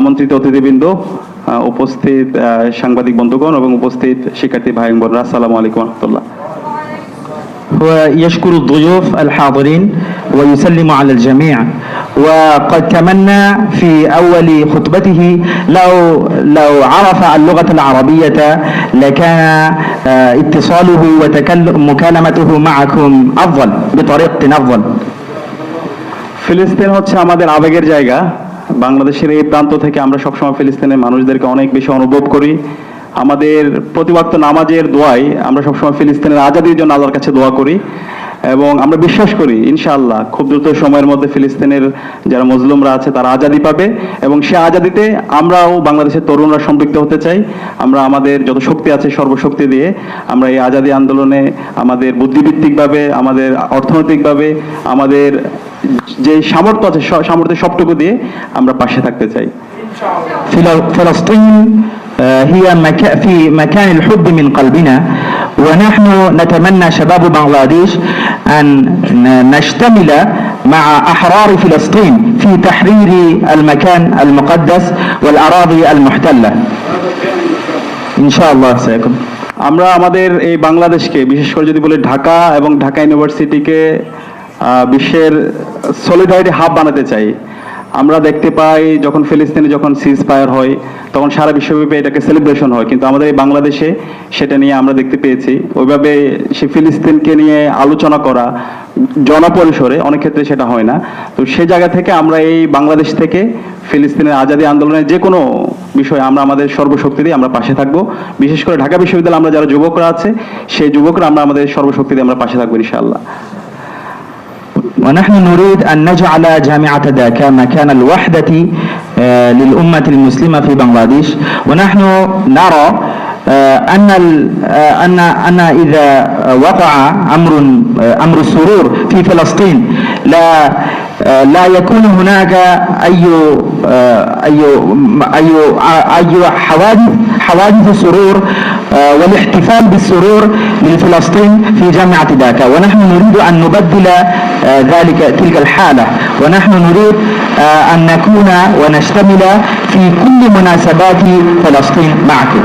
আমন্ত্রিত অতিথিবৃন্দ, উপস্থিত সাংবাদিক বন্ধুগণ এবং উপস্থিত শিক্ষার্থী ভাই বোনরা, আসসালামু আলাইকুম ওয়া রাহমাতুল্লাহ। ويشكر الضيوف الحاضرين ويسلم على الجميع. وقد تمنى في أول خطبته لو عرف اللغة العربية لكان اتصاله ومكالمته معكم أفضل بطريقة أفضل. ফিলিস্তিন হচ্ছে আমাদের আবেগের জায়গা। বাংলাদেশের এই প্রান্ত থেকে আমরা সবসময় ফিলিস্তিনের মানুষদেরকে অনেক বেশি অনুভব করি। আমাদের প্রতিওয়াক্ত নামাজের দোয়ায় আমরা সবসময় ফিলিস্তিনের আজাদির জন্য আল্লাহর কাছে দোয়া করি এবং আমরা বিশ্বাস করি ইনশাআল্লাহ খুব দ্রুত সময়ের মধ্যে ফিলিস্তিনের যারা মজলুমরা আছে তারা আজাদি পাবে এবং সে আজাদিতে আমরাও বাংলাদেশের তরুণরা সম্পৃক্ত হতে চাই। আমরা আমাদের যত শক্তি আছে সর্বশক্তি দিয়ে আমরা এই আজাদি আন্দোলনে আমাদের বুদ্ধিভিত্তিকভাবে, আমাদের অর্থনৈতিকভাবে, আমাদের যে সামর্থ্য আছে সামর্থ্যের সবটুকু দিয়ে আমরা পাশে থাকতে চাই। فلسطين هي في مكان الحب من قلبنا، ونحن نتمنى شباب بنغلاديش أن نشتمل مع أحرار فلسطين في تحرير المكان المقدس والأراضي المحتلة إن شاء الله سيكون. আমরা আমাদের এই বাংলাদেশকে, বিশেষ করে যদি বলি ঢাকা এবং ঢাকা ইউনিভার্সিটিকে বিশ্বের সলিডারিটি হাব বানাতে চাই। আমরা দেখতে পাই যখন ফিলিস্তিনে যখন সিজ ফায়ার হয় তখন সারা বিশ্বব্যাপী এটাকে সেলিব্রেশন হয়, কিন্তু আমাদের এই বাংলাদেশে সেটা নিয়ে আমরা দেখতে পেয়েছি ওইভাবে সে ফিলিস্তিনকে নিয়ে আলোচনা করা জনপরিসরে অনেক ক্ষেত্রে সেটা হয় না। তো সেই জায়গা থেকে আমরা এই বাংলাদেশ থেকে ফিলিস্তিনের আজাদি আন্দোলনের যে কোনো বিষয়ে আমরা আমাদের সর্বশক্তি দিয়ে আমরা পাশে থাকবো। বিশেষ করে ঢাকা বিশ্ববিদ্যালয়ে আমরা যারা যুবকরা আছে সেই যুবকরা আমরা আমাদের সর্বশক্তি দিয়ে আমরা পাশে থাকবো ইনশাআল্লাহ। ونحن نريد أن نجعل جامعة ذاكا مكان الوحدة للأمة المسلمة في بنغلاديش. ونحن نرى أن إذا وقع أمر السرور في فلسطين لا يكون هناك أي حوادث سرور والاحتفال بالسرور لفلسطين في جامعة ذاكا. ونحن نريد أن نبدل تلك الحالة، ونحن نريد أن نكون ونشتمل في كل مناسبات فلسطين معكم.